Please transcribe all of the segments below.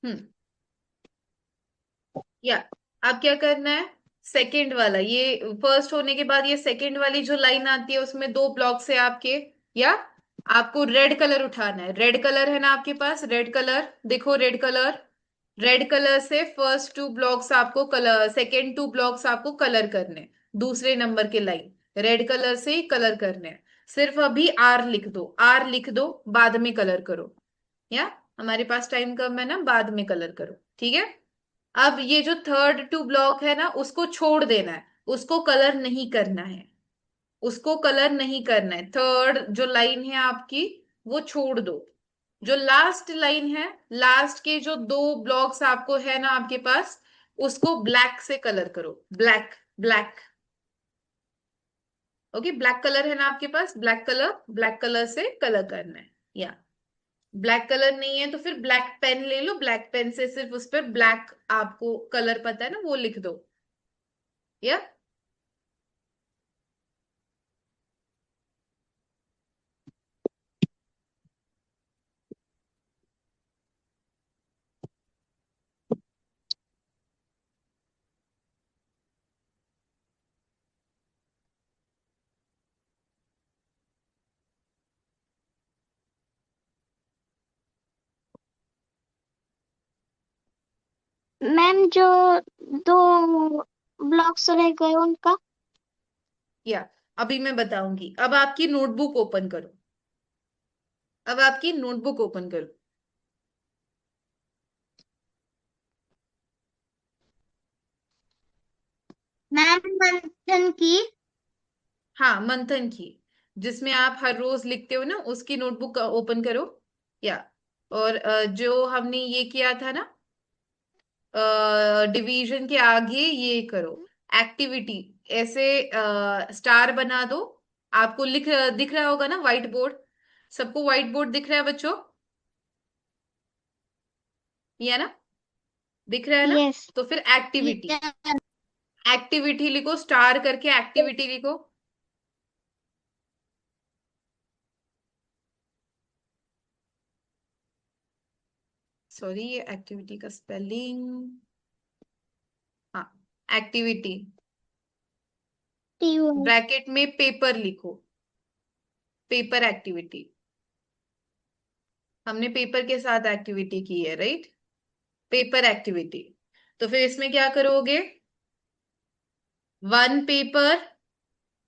हम्म। या अब क्या करना है, सेकंड वाला, ये फर्स्ट होने के बाद ये सेकंड वाली जो लाइन आती है उसमें दो ब्लॉक्स है आपके। या आपको रेड कलर उठाना है, रेड कलर है ना आपके पास, रेड कलर देखो, रेड कलर। रेड कलर से फर्स्ट टू ब्लॉक्स आपको कलर, सेकेंड टू ब्लॉक्स आपको कलर करने हैं। दूसरे नंबर के लाइन रेड कलर से ही कलर करने हैं। सिर्फ अभी आर लिख दो, आर लिख दो, बाद में कलर करो। या हमारे पास टाइम कम है ना, बाद में कलर करो, ठीक है। अब ये जो थर्ड टू ब्लॉक है ना उसको छोड़ देना है, उसको कलर नहीं करना है, उसको कलर नहीं करना है। थर्ड जो लाइन है आपकी वो छोड़ दो। जो लास्ट लाइन है, लास्ट के जो दो ब्लॉक्स आपको है ना आपके पास, उसको ब्लैक से कलर करो, black, black. Okay, black colour है ना आपके पास, ब्लैक कलर, ब्लैक कलर से कलर करना है। या ब्लैक कलर नहीं है तो फिर ब्लैक पेन ले लो, ब्लैक पेन से सिर्फ उस पर ब्लैक, आपको कलर पता है ना वो लिख दो। या मैम जो दो ब्लॉक्स रह गए उनका। या अभी मैं बताऊंगी, अब आपकी नोटबुक ओपन करो, अब आपकी नोटबुक ओपन करो। मैम मंथन की। हाँ, मंथन की, जिसमें आप हर रोज लिखते हो ना उसकी नोटबुक ओपन करो। या और जो हमने ये किया था ना, डिवीजन के आगे ये करो, एक्टिविटी, ऐसे स्टार बना दो। आपको दिख रहा होगा ना व्हाइट बोर्ड, सबको व्हाइट बोर्ड दिख रहा है बच्चों, ये है ना, दिख रहा है ना। यस। तो फिर एक्टिविटी, एक्टिविटी लिखो, स्टार करके एक्टिविटी लिखो। सॉरी, ये एक्टिविटी का स्पेलिंग, हाँ, एक्टिविटी, टी ब्रैकेट में पेपर लिखो, पेपर एक्टिविटी। हमने पेपर के साथ एक्टिविटी की है, राइट, पेपर एक्टिविटी। तो फिर इसमें क्या करोगे, वन पेपर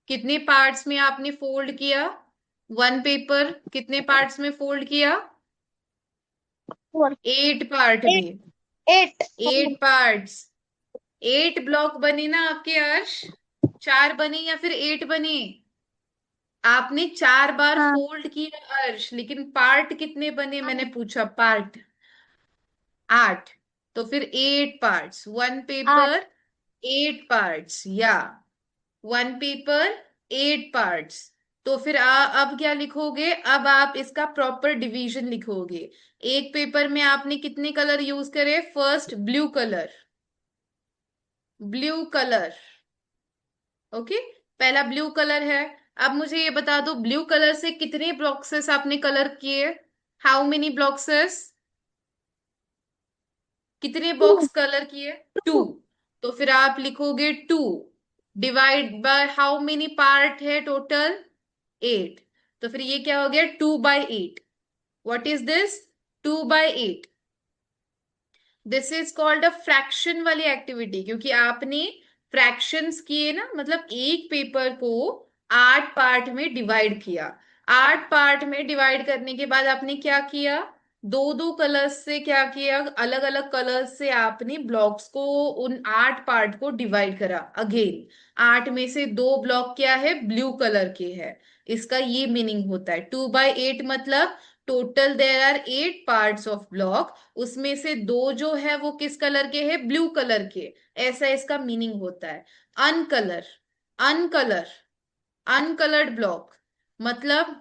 कितने पार्ट्स में आपने फोल्ड किया, वन पेपर कितने पार्ट्स में फोल्ड किया, फोर। Eight part eight. में, eight. Eight parts. Eight block बने ना आपके अर्श, चार बने या फिर एट बने, आपने चार बार हाँ। फोल्ड किया अर्श, लेकिन पार्ट कितने बने मैंने पूछा, पार्ट आठ। तो फिर एट पार्ट्स, वन आठ। Paper eight parts. या वन पेपर एट पार्ट्स। तो फिर अब क्या लिखोगे, अब आप इसका प्रॉपर डिवीजन लिखोगे। एक पेपर में आपने कितने कलर यूज करे, first blue colour, blue colour, okay, पहला ब्लू कलर है। अब मुझे ये बता दो, ब्लू कलर से कितने बॉक्सेस आपने कलर किए, हाउ मेनी बॉक्सेस, कितने टू। बॉक्स कलर किए, टू। टू। तो फिर आप लिखोगे two divide by how many part है टोटल, एट। तो फिर ये क्या हो गया, two by eight. What is this, two by eight. This is called a fraction वाली एक्टिविटी, क्योंकि आपने फ्रैक्शंस किए ना, मतलब एक पेपर को आठ पार्ट में डिवाइड किया। आठ पार्ट में डिवाइड करने के बाद आपने क्या किया, दो दो कलर्स से क्या किया, अलग अलग कलर्स से आपने ब्लॉक्स को, उन आठ पार्ट को डिवाइड करा अगेन। आठ में से दो ब्लॉक क्या है, ब्लू कलर के है। इसका ये मीनिंग होता है, टू बाय एट मतलब total there are eight parts of block, उसमें से दो जो है वो किस कलर के हैं, ब्लू कलर के। ऐसा इसका मीनिंग होता है। अनकलर, अनकलर, अनकलर्ड ब्लॉक मतलब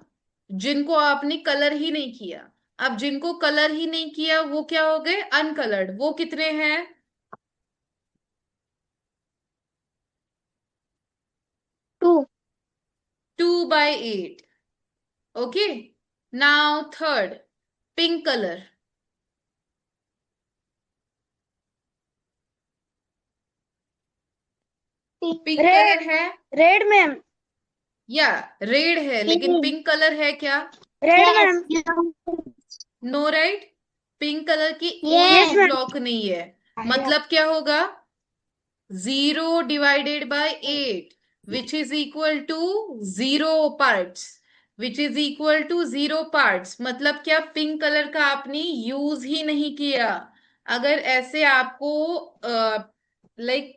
जिनको आपने कलर ही नहीं किया। अब जिनको कलर ही नहीं किया वो क्या हो गए, अनकलर्ड। वो कितने हैं, two. Two by eight. Okay, now third, pink colour, pink red colour है रेड मैम। या रेड है, लेकिन पिंक कलर है क्या? Red ma'am. No right, pink colour की यस एक मैम। ब्लॉक नहीं है। मतलब क्या होगा? 0 / 8 which is equal to 0 parts, which is equal to 0 parts। मतलब क्या? पिंक कलर का आपने यूज ही नहीं किया। अगर ऐसे आपको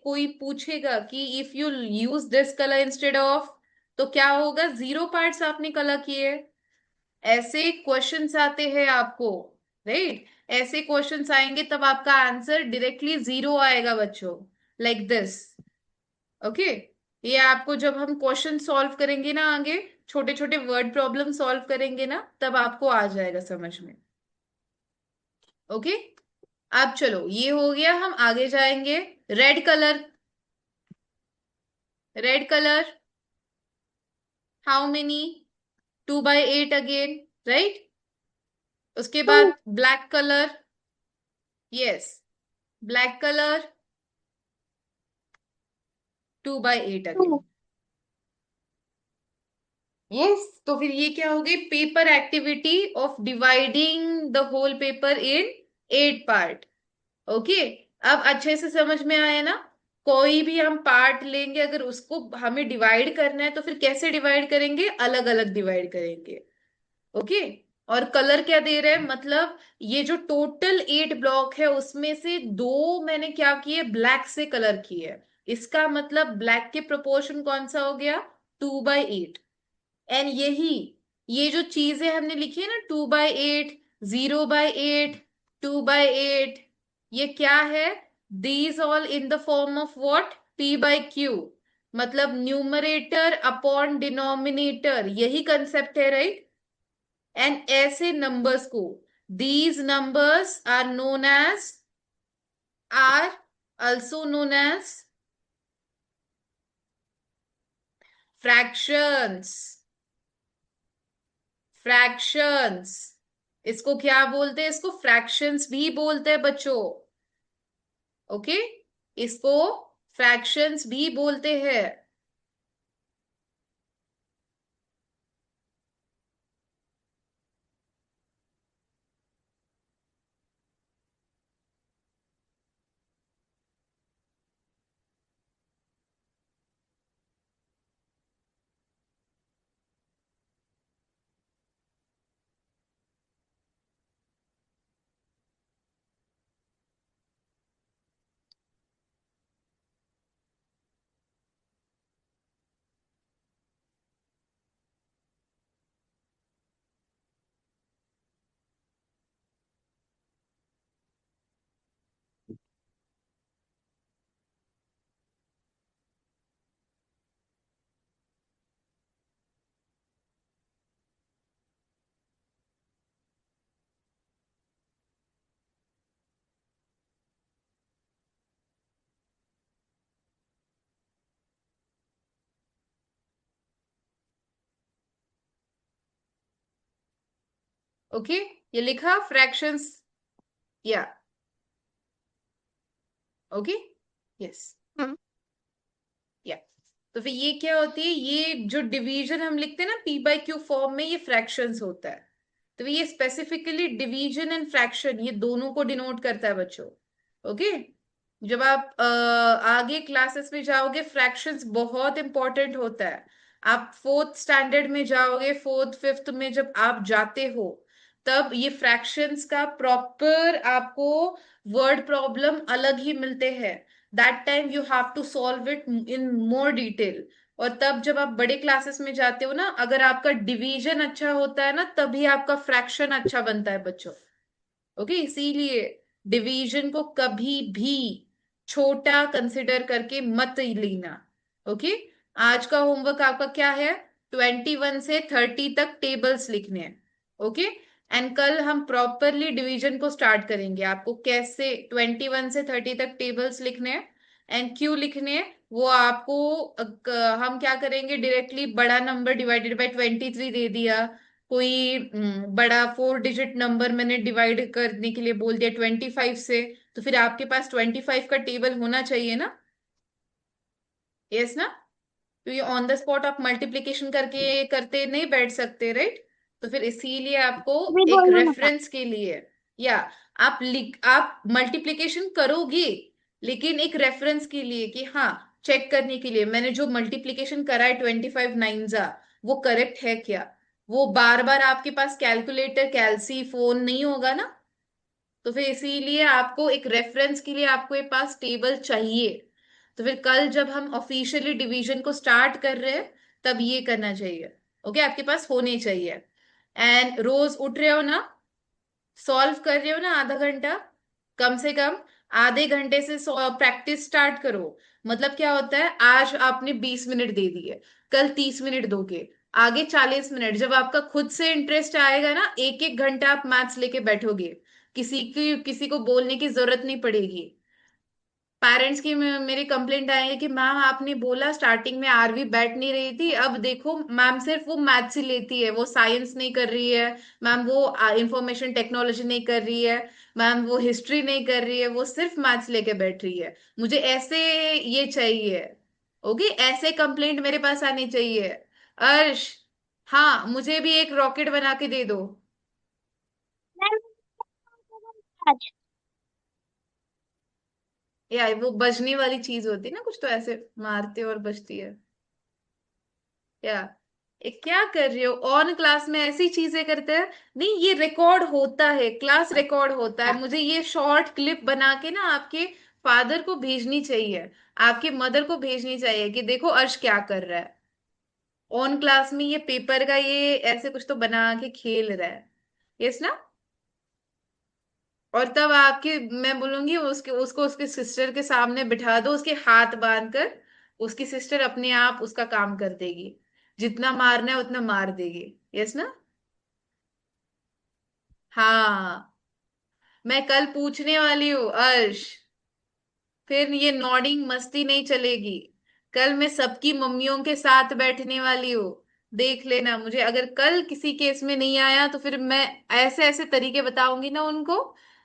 कोई पूछेगा कि if you use this colour instead of, तो क्या होगा? 0 parts आपने कलर किए। ऐसे क्वेश्चंस आते हैं आपको, राइट? ऐसे क्वेश्चंस आएंगे तब आपका आंसर डायरेक्टली 0 आएगा बच्चों, लाइक दिस। ओके, ये आपको जब हम क्वेश्चन सॉल्व करेंगे ना आगे, छोटे छोटे वर्ड प्रॉब्लम सॉल्व करेंगे ना, तब आपको आ जाएगा समझ में। ओके, अब चलो ये हो गया, हम आगे जाएंगे। Red colour, red colour, how many? 2 / 8 again, right? उसके बाद black colour, yes, black colour 2 / 8 again. Yes, तो फिर ये क्या हो गई? Paper activity of dividing the whole paper in 8 part. Okay, अब अच्छे से समझ में आया ना? कोई भी हम पार्ट लेंगे, अगर उसको हमें डिवाइड करना है तो फिर कैसे डिवाइड करेंगे? अलग अलग डिवाइड करेंगे। ओके, और कलर क्या दे रहे हैं? मतलब ये जो टोटल 8 ब्लॉक है उसमें से 2 मैंने क्या किए? ब्लैक से कलर किए। इसका मतलब ब्लैक के प्रोपोर्शन कौन सा हो गया? 2/8। एंड यही, ये जो चीजें हमने लिखी है ना, 2/8, 0/8, 2/8, ये क्या है? These all in the form of what? P/Q। मतलब न्यूमरेटर अपॉन डिनोमिनेटर, यही कंसेप्ट है, राइट? एंड ऐसे नंबर्स को, these numbers are also known as fractions. Fractions, इसको क्या बोलते हैं? इसको फ्रैक्शंस भी बोलते हैं बच्चों। ओके, इसको फ्रैक्शंस भी बोलते हैं। ओके, ये लिखा फ्रैक्शंस, या ओके, यस, या। तो फिर ये क्या होती है? ये जो डिवीजन हम लिखते हैं ना P/Q फॉर्म में, ये फ्रैक्शंस होता है। तो ये स्पेसिफिकली डिवीजन एंड फ्रैक्शन, ये दोनों को डिनोट करता है बच्चों। ओके, जब आप आगे क्लासेस में जाओगे, फ्रैक्शंस बहुत इंपॉर्टेंट होता है। आप 4th स्टैंडर्ड में जाओगे, 4th 5th में जब आप जाते हो, तब ये फ्रैक्शंस का प्रॉपर आपको वर्ड प्रॉब्लम अलग ही मिलते हैं। That time you have to solve it in more detail. और तब जब आप बड़े क्लासेस में जाते हो ना, अगर आपका डिवीजन अच्छा होता है ना, तभी आपका फ्रैक्शन अच्छा बनता है बच्चों। ओके, इसीलिए डिवीजन को कभी भी छोटा कंसिडर करके मत लेना। ओके, आज का होमवर्क आपका क्या है? 21 से 30 तक टेबल्स लिखने हैं। ओके, एंड कल हम प्रॉपरली डिवीजन को स्टार्ट करेंगे। आपको कैसे 21 से 30 तक टेबल्स लिखने हैं एंड क्यों लिखने हैं, वो आपको हम क्या करेंगे? डायरेक्टली बड़ा नंबर डिवाइडेड बाय 23 दे दिया, कोई बड़ा 4 डिजिट नंबर मैंने डिवाइड करने के लिए बोल दिया 25 से, तो फिर आपके पास 25 का टेबल होना चाहिए ना। यस ना? तो ये ऑन द स्पॉट आप मल्टीप्लिकेशन करके करते नहीं बैठ सकते, राइट? तो फिर इसीलिए आपको अभी एक बोलो ना। रेफरेंस के लिए, या आप मल्टीप्लिकेशन करोगे, लेकिन एक रेफरेंस के लिए कि हाँ, चेक करने के लिए मैंने जो मल्टीप्लिकेशन करा है 25 9 वो करेक्ट है क्या। वो बार बार आपके पास कैलकुलेटर कैलसी फोन नहीं होगा ना। तो फिर इसीलिए आपको एक रेफरेंस के लिए आपको ये पास टेबल चाहिए। तो फिर कल जब हम ऑफिशियली डिवीजन को स्टार्ट कर रहे हैं, तब ये करना चाहिए। ओके, आपके पास होने चाहिए। एंड रोज उठ रहे हो ना, सॉल्व कर रहे हो ना आधा घंटा, कम से कम आधे घंटे से प्रैक्टिस स्टार्ट करो। मतलब क्या होता है, आज आपने 20 मिनट दे दिए, कल 30 मिनट दोगे, आगे 40 मिनट। जब आपका खुद से इंटरेस्ट आएगा ना, एक एक घंटा आप मैथ्स लेके बैठोगे, किसी को बोलने की जरूरत नहीं पड़ेगी। पेरेंट्स की मेरी कंप्लेंट आई है कि मैम आपने बोला स्टार्टिंग में आरवी बैठ नहीं रही थी, अब देखो मैम सिर्फ वो मैथ्स ही लेती है, वो साइंस नहीं कर रही है। मैम वो इंफॉर्मेशन टेक्नोलॉजी नहीं कर रही है। मैम वो हिस्ट्री नहीं कर रही है, वो सिर्फ मैथ्स लेके बैठ रही है। मुझे ऐसे ये चाहिए। ओके, ऐसे कंप्लेंट मेरे पास आनी चाहिए। अर्श, हाँ, मुझे भी एक रॉकेट बना के दे दो। मैम आज या वो बजने वाली चीज होती है ना, कुछ तो ऐसे मारते हो और बजती है। क्या, ये क्या कर रहे हो? ऑन क्लास में ऐसी चीजें करते हैं। नहीं, ये रिकॉर्ड होता है, क्लास रिकॉर्ड होता है। मुझे ये शॉर्ट क्लिप बना के ना आपके फादर को भेजनी चाहिए, आपके मदर को भेजनी चाहिए कि देखो अर्श क्या कर रहा है। ऑन क्लास में ये पेपर का ये ऐसे कुछ तो बना के खेल रहा है। यस ना? और तब आपके मैं बोलूंगी उसके उसको उसके सिस्टर के सामने बिठा दो, उसके हाथ बांध कर। उसकी सिस्टर अपने आप उसका काम कर देगी, जितना मारना है उतना मार देगी। यस ना? हाँ, मैं कल पूछने वाली हूँ अर्श। फिर ये नॉडिंग मस्ती नहीं चलेगी। कल मैं सबकी मम्मियों के साथ बैठने वाली हूँ। देख लेना, मुझे अगर कल किसी केस में नहीं आया तो फिर मैं ऐसे ऐसे तरीके बताऊंगी ना उनको,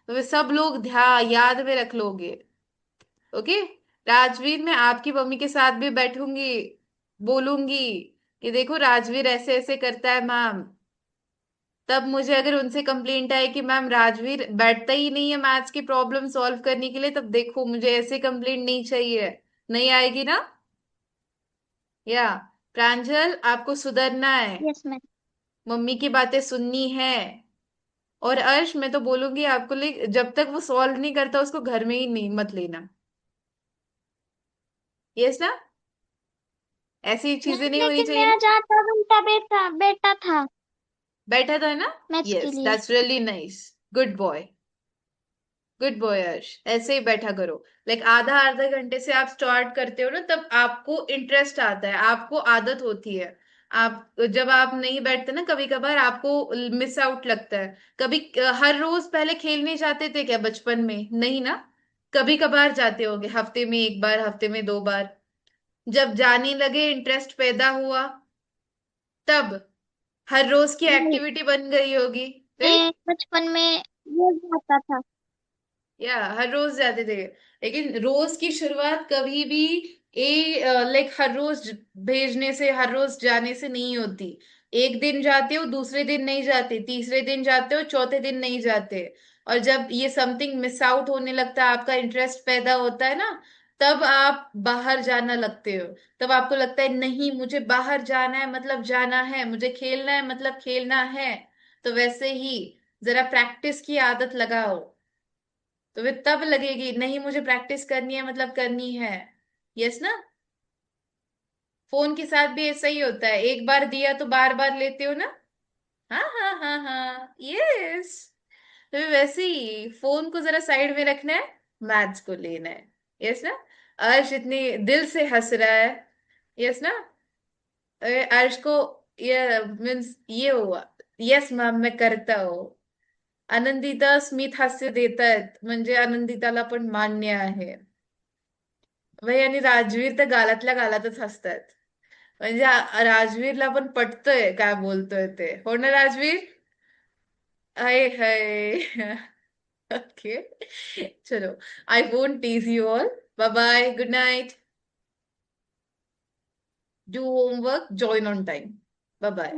तो वे सब लोग ध्यान याद में रख लोगे। ओके, राजवीर मैं आपकी मम्मी के साथ भी बैठूंगी, बोलूंगी कि देखो राजवीर ऐसे ऐसे करता है मैम। तब मुझे अगर उनसे कंप्लेंट आए कि मैम राजवीर बैठता ही नहीं है मैथ्स की प्रॉब्लम सॉल्व करने के लिए, तब देखो मुझे ऐसे कंप्लेंट नहीं चाहिए। नहीं आएगी ना? या प्रांजल, आपको सुधरना है, यस मैम। मम्मी की बातें सुननी है। और अर्श, मैं तो बोलूंगी आपको, जब तक वो सॉल्व नहीं करता उसको घर में ही नहीं मत लेना। यस ना? ऐसी चीजें मैम नहीं होनी लेकिन चाहिए मैं ना। आज आधा घंटा बैठा बैठा था बैठा था ना? मैथ्स के यस, लिए। That's really nice. Good boy, good boy अर्श, ऐसे ही बैठा करो। आधा आधा घंटे से आप स्टार्ट करते हो ना, तब आपको इंटरेस्ट आता है, आपको आदत होती है। आप जब आप नहीं बैठते ना, कभी कभार आपको मिस आउट लगता है। कभी हर रोज पहले खेलने जाते थे क्या बचपन में? नहीं ना। कभी कभार जाते होगे, हफ्ते में एक बार, हफ्ते में 2 बार। जब जाने लगे, इंटरेस्ट पैदा हुआ, तब हर रोज की नहीं, एक्टिविटी बन गई होगी, मैं राइट? बचपन में रोज जाता था। या हर रोज जाते थे, लेकिन रोज की शुरुआत कभी भी हर रोज भेजने से, हर रोज जाने से नहीं होती। एक दिन जाते हो, दूसरे दिन नहीं जाते, तीसरे दिन जाते हो, चौथे दिन नहीं जाते। और जब ये समथिंग मिस आउट होने लगता है, आपका इंटरेस्ट पैदा होता है ना, तब आप बाहर जाना लगते हो। तब आपको लगता है नहीं, मुझे बाहर जाना है मतलब जाना है, मुझे खेलना है मतलब खेलना है। तो वैसे ही जरा प्रैक्टिस की आदत लगाओ, तो फिर तब लगेगी नहीं, मुझे प्रैक्टिस करनी है मतलब करनी है। यस ना? फोन के साथ भी ऐसा ही होता है, एक बार दिया तो बार बार लेते हो ना। हाँ हाँ हाँ हाँ, यस। तो फिर वैसे ही फोन को जरा साइड में रखना है, मैथ्स को लेना है। यस ना? अर्श इतनी दिल से हंस रहा है। यस ना? अर्श को ये मीन्स ये हुआ। यस मैम, मैं करता हूँ। आनंदिता स्मित हास्य देतात म्हणजे आनंदिताला पण मान्य आहे. भाई, आणि राजवीर तर गालातल्या गालातच हसतात. म्हणजे राजवीरला पण पटतंय काय बोलतोय ते, हो ना राजवीर? हाय हाय. ओके, चलो, I won't tease you all. Bye bye, good night. Do homework, join on time. Bye bye.